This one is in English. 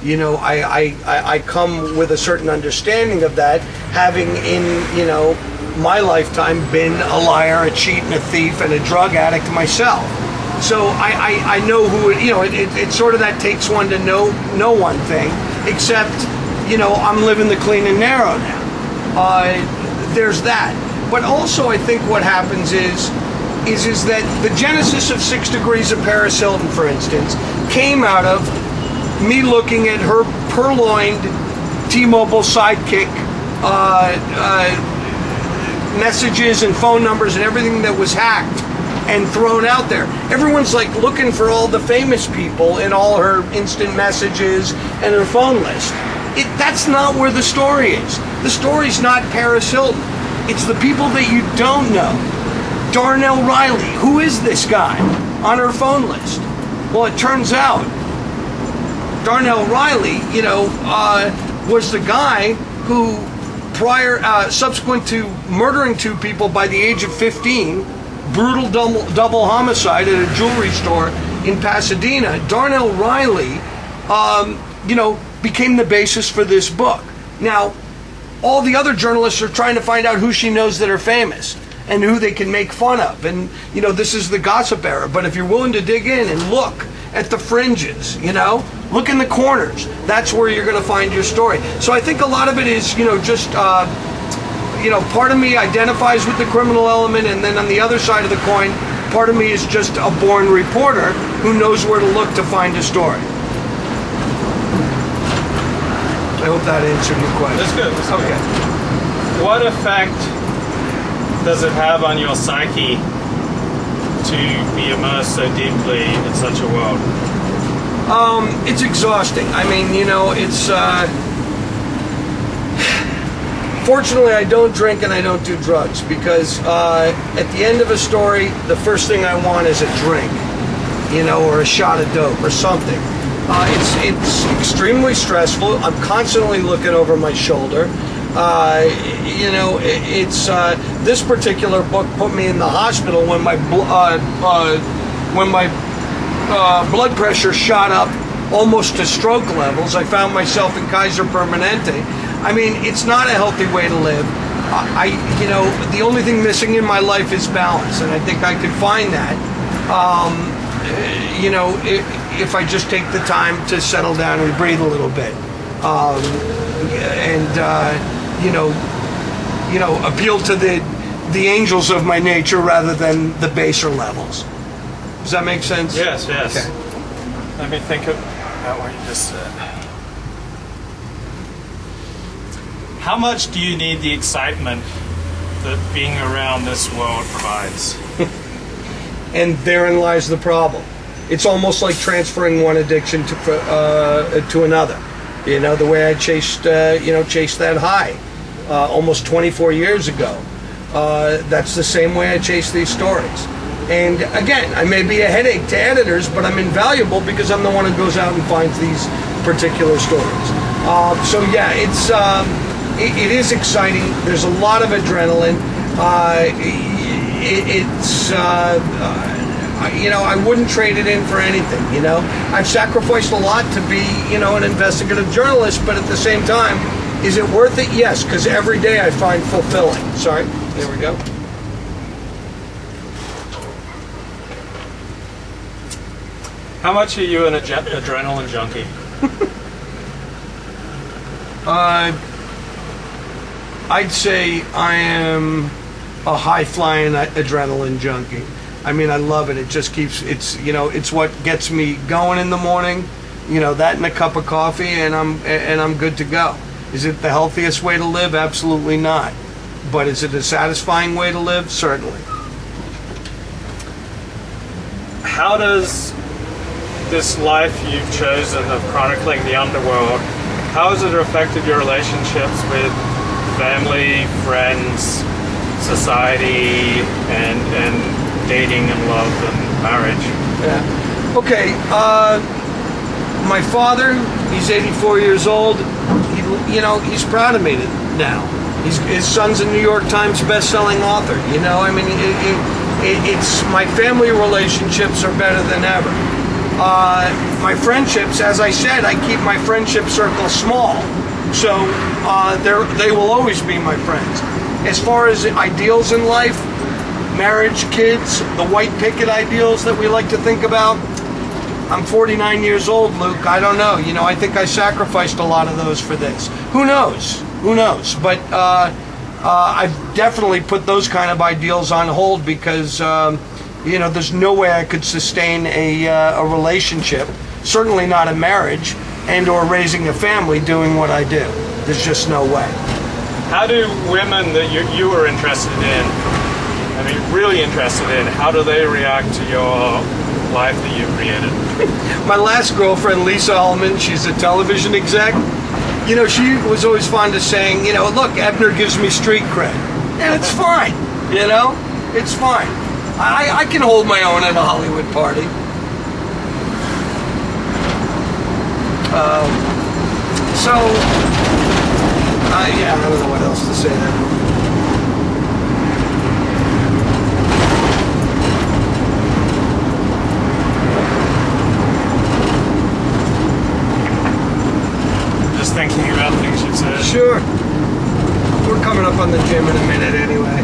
I come with a certain understanding of that, having in, my lifetime been a liar, a cheat, and a thief, and a drug addict myself. So I know who it's sort of that takes one to know one thing, except, I'm living the clean and narrow now. There's that. But also I think what happens is that the genesis of 6 Degrees of Paris Hilton, for instance, came out of me looking at her purloined T-Mobile Sidekick messages and phone numbers and everything that was hacked and thrown out there. Everyone's like looking for all the famous people in all her instant messages and her phone list. That's not where the story is. The story's not Paris Hilton. It's the people that you don't know. Darnell Riley, who is this guy on her phone list? Well, it turns out Darnell Riley, was the guy who, subsequent to murdering 2 people by the age of 15, brutal double homicide at a jewelry store in Pasadena, Darnell Riley, became the basis for this book. Now, all the other journalists are trying to find out who she knows that are famous and who they can make fun of. And, this is the gossip era. But if you're willing to dig in and look at the fringes, look in the corners, that's where you're going to find your story. So I think a lot of it is, just, part of me identifies with the criminal element, and then on the other side of the coin, part of me is just a born reporter who knows where to look to find a story. I hope that answered your question. That's good. Okay. What effect does it have on your psyche to be immersed so deeply in such a world? It's exhausting. I mean, it's... Fortunately, I don't drink and I don't do drugs because at the end of a story, the first thing I want is a drink, or a shot of dope or something. It's extremely stressful. I'm constantly looking over my shoulder. This particular book put me in the hospital when my blood pressure shot up almost to stroke levels. I found myself in Kaiser Permanente. I mean, it's not a healthy way to live. The only thing missing in my life is balance, and I think I could find that. If I just take the time to settle down and breathe a little bit, appeal to the angels of my nature rather than the baser levels. Does that make sense? Yes. Okay. Let me think about what you just said. How much do you need the excitement that being around this world provides? And therein lies the problem. It's almost like transferring one addiction to another. The way I chased that high almost 24 years ago. That's the same way I chase these stories. And again, I may be a headache to editors, but I'm invaluable because I'm the one who goes out and finds these particular stories. It is exciting. There's a lot of adrenaline. I wouldn't trade it in for anything. I've sacrificed a lot to be, an investigative journalist, but at the same time, is it worth it? Yes, because every day I find fulfilling. Sorry, there we go. How much are you an adrenaline junkie? I'd say I am a high-flying adrenaline junkie. I mean, I love it. It just keeps, it's what gets me going in the morning. That and a cup of coffee, and I'm good to go. Is it the healthiest way to live? Absolutely not. But is it a satisfying way to live? Certainly. How does this life you've chosen of chronicling the underworld, how has it affected your relationships with family, friends, society, and dating and love and marriage? Yeah. Okay. My father, he's 84 years old. He's proud of me now. His son's a New York Times best-selling author. It's my family relationships are better than ever. my friendships, as I said, I keep my friendship circle small. So they will always be my friends. As far as ideals in life, marriage, kids, the white picket ideals that we like to think about, I'm 49 years old, Luke. I don't know. I think I sacrificed a lot of those for this. Who knows? Who knows? But I've definitely put those kind of ideals on hold because, there's no way I could sustain a relationship, certainly not a marriage, and or raising a family doing what I do. There's just no way. How do women that you were interested in, really interested in, how do they react to your life that you've created? My last girlfriend, Lisa Ullman, she's a television exec. She was always fond of saying, look, Ebner gives me street cred. And it's fine, It's fine. I can hold my own at a Hollywood party. I don't know what else to say there. Thinking about things you've said. Sure. We're coming up on the gym in a minute anyway.